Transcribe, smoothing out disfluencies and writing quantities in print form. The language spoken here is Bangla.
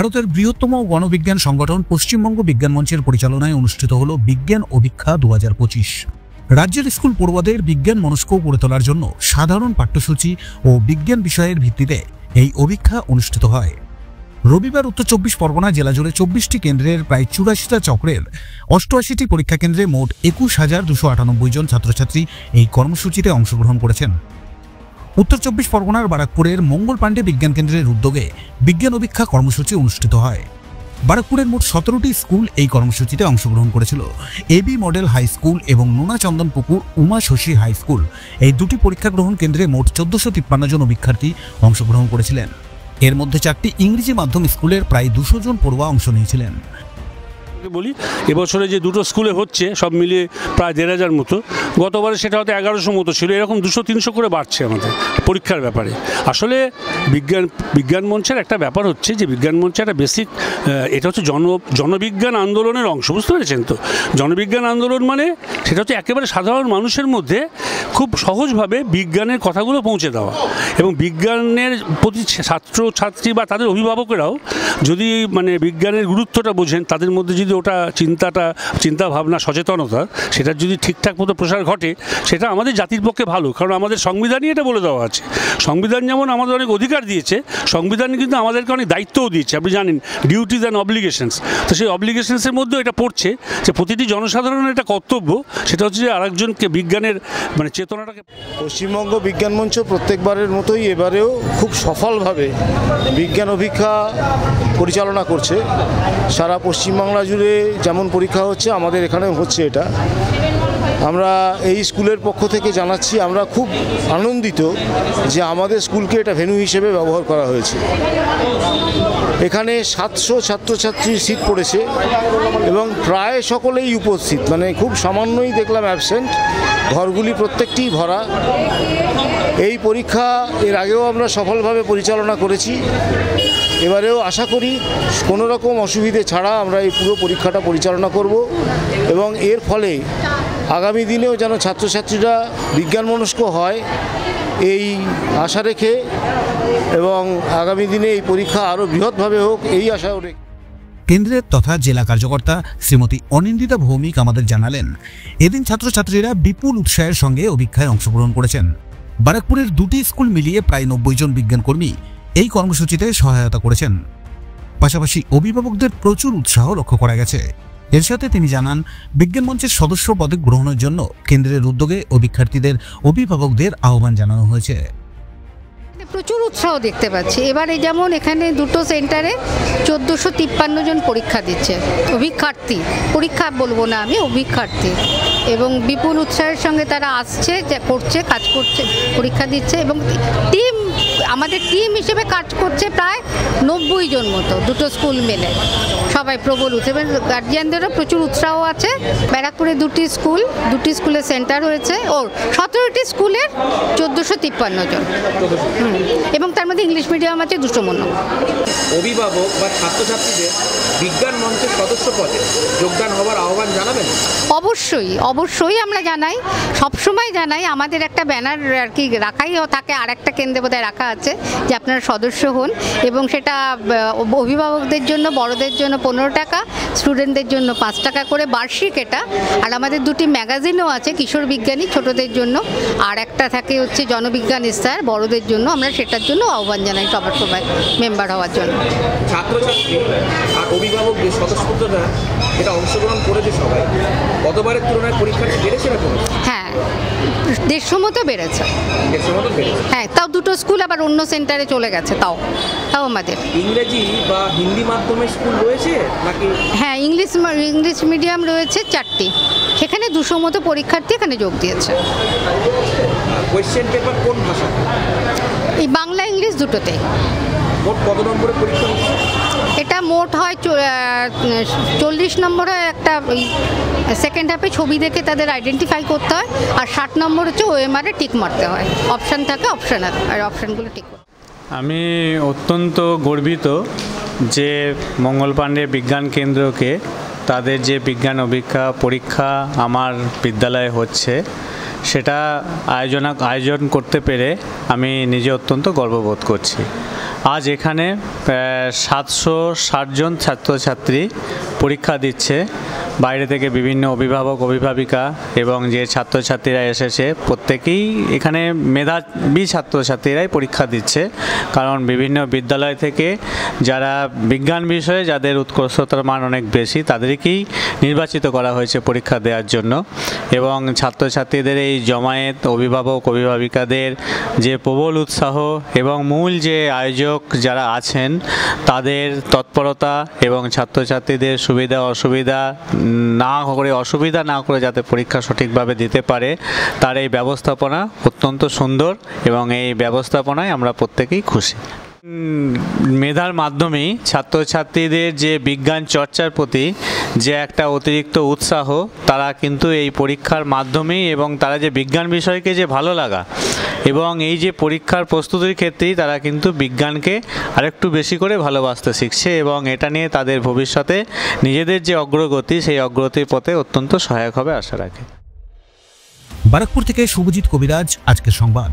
ভারতের বৃহত্তম গণবিজ্ঞান সংগঠন পশ্চিমবঙ্গ বিজ্ঞান মঞ্চের পরিচালনায় অনুষ্ঠিত হল বিজ্ঞান অভিক্ষা 2025। রাজ্যের স্কুল পড়ুয়াদের বিজ্ঞান মনস্ক করে তোলার জন্য সাধারণ পাঠ্যসূচি ও বিজ্ঞান বিষয়ের ভিত্তিতে এই অভিক্ষা অনুষ্ঠিত হয়। রবিবার উত্তর 24 পরগনা জেলা জুড়ে 24টি কেন্দ্রের প্রায় 84টা চক্রের 88টি পরীক্ষা কেন্দ্রে মোট 21,298 জন ছাত্রছাত্রী এই কর্মসূচিতে অংশগ্রহণ করেছেন। উত্তর 24 পরগনার বারাকপুরের মঙ্গল পাণ্ডে বিজ্ঞান কেন্দ্রের উদ্যোগে বিজ্ঞান অভিক্ষা কর্মসূচি অনুষ্ঠিত হয়। বারাকপুরের মোট 17টি স্কুল এই কর্মসূচিতে অংশগ্রহণ করেছিল। এবি মডেল হাই স্কুল এবং নোনা চন্দনপুকুর উমা শশী হাই স্কুল এই দুটি পরীক্ষা গ্রহণ কেন্দ্রে মোট 1453 জন অভিক্ষার্থী অংশগ্রহণ করেছিলেন। এর মধ্যে 4টি ইংরেজি মাধ্যম স্কুলের প্রায় 200 জন পড়ুয়া অংশ নিয়েছিলেন। বলি এবছরে যে দুটো স্কুলে হচ্ছে সব মিলিয়ে প্রায় 1,500 মতো, গতবারে সেটা হয়তো 1100 মতো ছিল, এরকম 200-300 করে বাড়ছে আমাদের পরীক্ষার ব্যাপারে। আসলে বিজ্ঞান মঞ্চের একটা ব্যাপার হচ্ছে যে বিজ্ঞান মঞ্চের একটা বেসিক এটা হচ্ছে জনবিজ্ঞান আন্দোলনের অংশ, বুঝতে পেরেছেন তো? জনবিজ্ঞান আন্দোলন মানে সেটা হচ্ছে একেবারে সাধারণ মানুষের মধ্যে খুব সহজভাবে বিজ্ঞানের কথাগুলো পৌঁছে দেওয়া, এবং বিজ্ঞানের প্রতি ছাত্রছাত্রী বা তাদের অভিভাবকেরাও যদি মানে বিজ্ঞানের গুরুত্বটা বোঝেন, তাদের মধ্যে যদি ওটা চিন্তা ভাবনা সচেতনতা সেটার যদি ঠিকঠাক মতো প্রসার ঘটে, সেটা আমাদের জাতির পক্ষে ভালো। কারণ আমাদের সংবিধানই এটা বলে দেওয়া আছে। সংবিধান যেমন আমাদের অনেক অধিকার দিয়েছে, সংবিধান কিন্তু আমাদেরকে অনেক দায়িত্বও দিয়েছে। আপনি জানেন ডিউটিজ অ্যান্ড অব্লিগেশনস, তো সেই অব্লিগেশনসের মধ্যেও এটা পড়ছে যে প্রতিটি জনসাধারণের একটা কর্তব্য, সেটা হচ্ছে যে আরেকজনকে বিজ্ঞানের মানে চেতনাটাকে। পশ্চিমবঙ্গ বিজ্ঞান মঞ্চ প্রত্যেকবারের মতোই এবারেও খুব সফলভাবে বিজ্ঞান অভিক্ষা পরিচালনা করছে। সারা পশ্চিমবাংলা জুড়ে যেমন পরীক্ষা হচ্ছে আমাদের এখানেও হচ্ছে। এটা আমরা এই স্কুলের পক্ষ থেকে জানাচ্ছি, আমরা খুব আনন্দিত যে আমাদের স্কুলকে এটা ভেন্যু হিসেবে ব্যবহার করা হয়েছে। এখানে 700 ছাত্রছাত্রীর সিট পড়েছে এবং প্রায় সকলেই উপস্থিত, মানে খুব সামান্যই দেখলাম অ্যাবসেন্ট। ঘরগুলি প্রত্যেকটিই ভরা। এই পরীক্ষা এর আগেও আমরা সফলভাবে পরিচালনা করেছি। এবারেও আশা করি কোনো রকম অসুবিধে ছাড়া আমরা এই পুরো পরীক্ষাটা পরিচালনা করব, এবং এর ফলে আগামী দিনেও যেন ছাত্রছাত্রীরা বিজ্ঞানমনস্ক হয় এই আশা রেখে, এবং আগামী দিনে এই পরীক্ষা আরও বৃহৎভাবে হোক এই আশাও রেখে। কেন্দ্রের তথা জেলা কার্যকর্তা শ্রীমতী অনিন্দিতা ভৌমিক আমাদের জানালেন, এদিন ছাত্রছাত্রীরা বিপুল উৎসাহের সঙ্গে অভিক্ষায় অংশগ্রহণ করেছেন। বারাকপুরের দুটি স্কুল মিলিয়ে প্রায় 90 জন বিজ্ঞানকর্মী এই কর্মসূচিতে সহায়তা করেছেন। পাশাপাশি অভিভাবকদের প্রচুর উৎসাহ লক্ষ্য করা গেছে। এর সাথে তিনি জানান, বিজ্ঞান মঞ্চের সদস্য পদে গ্রহণের জন্য কেন্দ্রের উদ্যোগে অভিক্ষার্থীদের অভিভাবকদের আহ্বান জানানো হয়েছে। প্রচুর উৎসাহ দেখতে পাচ্ছি। এবারে যেমন এখানে দুটো সেন্টারে 1453 জন পরীক্ষা দিচ্ছে, অভিক্ষার্থী, পরীক্ষা বলবো না আমি, অভিক্ষার্থী, এবং বিপুল উৎসাহের সঙ্গে তারা আসছে, করছে, কাজ করছে, পরীক্ষা দিচ্ছে, এবং আমাদের টিম হিসেবে কাজ করছে প্রায় 90 জন মতো, দুটো স্কুল মিলে সবাই প্রবল উৎসাহ। গার্জিয়ানদেরও প্রচুর উৎসাহ আছে। ব্যারাকপুরে দুটি স্কুলের সেন্টার হয়েছে, ও 17টি স্কুলের 1453 জন, এবং তার মধ্যে ইংলিশ মিডিয়াম আছে 200 মতো। অভিভাবক বা ছাত্রছাত্রীদের বিজ্ঞান মঞ্চের সদস্য পদে যোগদান হওয়ার আহ্বান জানাবেন? অবশ্যই আমরা জানাই, সবসময় জানাই। আমাদের একটা ব্যানার আর কি রাখাই থাকে, আর একটা কেন্দ্রে বোধহয় রাখা আছে যে আপনারা সদস্য হন, এবং সেটা অভিভাবকদের জন্য, বড়দের জন্য 15 টাকা, স্টুডেন্টদের জন্য 5 টাকা করে বার্ষিক এটা। আর আমাদের দুটি ম্যাগাজিনও আছে, কিশোর বিজ্ঞানী ছোটদের জন্য, আর একটা থাকে হচ্ছে জনবিজ্ঞান স্যার বড়দের জন্য। আমরা সেটার জন্য আহ্বান জানাই সবাই মেম্বার হওয়ার জন্য। ছাত্রছাত্রী আর অভিভাবকদের সদস্যরা এটা অংশগ্রহণ করেছে সবাই, গতবারের তুলনায় পরীক্ষাটা বেড়েছে না? হ্যাঁ, 150 মতো বেড়েছে। হ্যাঁ, তাও দুটো স্কুল আবার অন্য সেন্টারে চলে গেছে। তাও আমাদের ইংরেজি বা হিন্দি মাধ্যমের স্কুল রয়েছে নাকি? হ্যাঁ, ইংলিশ মিডিয়াম রয়েছে 4টি, সেখানে 200 মতো পরীক্ষার্থী এখানে যোগ দিয়েছে। কোয়েশ্চেন পেপার কোন ভাষা? এই বাংলা ইংলিশ দুটোতে। মোট কত নম্বরের পরীক্ষা হচ্ছে? এটা মোট হয় 40 নম্বরে একটা, ওই সেকেন্ড হাফে ছবি দেখে তাদের আইডেন্টিফাই করতে হয়, আর 60 নম্বর হচ্ছে ওএমআরে টিক মারতে হয়। অপশান থাকে, আর অপশানগুলো টিক করতে। আমি অত্যন্ত গর্বিত যে মঙ্গল পাণ্ডে বিজ্ঞান কেন্দ্রকে তাদের যে বিজ্ঞান অভিক্ষা পরীক্ষা আমার বিদ্যালয়ে হচ্ছে, সেটা আয়োজন করতে পেরে আমি নিজে অত্যন্ত গর্ববোধ করছি। আজ এখানে 760 জন ছাত্রছাত্রী পরীক্ষা দিচ্ছে। বাইরে থেকে বিভিন্ন অভিভাবক অভিভাবিকা এবং যে ছাত্রছাত্রীরা এসেছে প্রত্যেকেই এখানে মেধাবী ছাত্রছাত্রীরাই পরীক্ষা দিচ্ছে, কারণ বিভিন্ন বিদ্যালয় থেকে যারা বিজ্ঞান বিষয়ে যাদের উৎকর্ষতার মান অনেক বেশি তাদেরকেই নির্বাচিত করা হয়েছে পরীক্ষা দেওয়ার জন্য। এবং ছাত্রছাত্রীদের এই জমায়েত, অভিভাবক অভিভাবিকাদের যে প্রবল উৎসাহ এবং মূল যে আয়োজক যারা আছেন তাদের তৎপরতা এবং ছাত্রছাত্রীদের সুবিধা অসুবিধা না করে যাতে পরীক্ষা সঠিকভাবে দিতে পারে তার এই ব্যবস্থাপনা অত্যন্ত সুন্দর এবং এই ব্যবস্থাপনায় আমরা প্রত্যেকেই খুশি। মেধার মাধ্যমেই ছাত্রছাত্রীদের যে বিজ্ঞান চর্চার প্রতি যে একটা অতিরিক্ত উৎসাহ, তারা কিন্তু এই পরীক্ষার মাধ্যমেই এবং তারা যে বিজ্ঞান বিষয়কে যে ভালো লাগা এবং এই যে পরীক্ষার প্রস্তুতির ক্ষেত্রেই তারা কিন্তু বিজ্ঞানকে আরেকটু বেশি করে ভালোবাসতে শিখছে এবং এটা নিয়ে তাদের ভবিষ্যতে নিজেদের যে অগ্রগতি সেই অগ্রগতির পথে অত্যন্ত সহায়ক হবে আশা রাখে। বারাকপুর থেকে শুভজিৎ কবিরাজ, আজকের সংবাদ।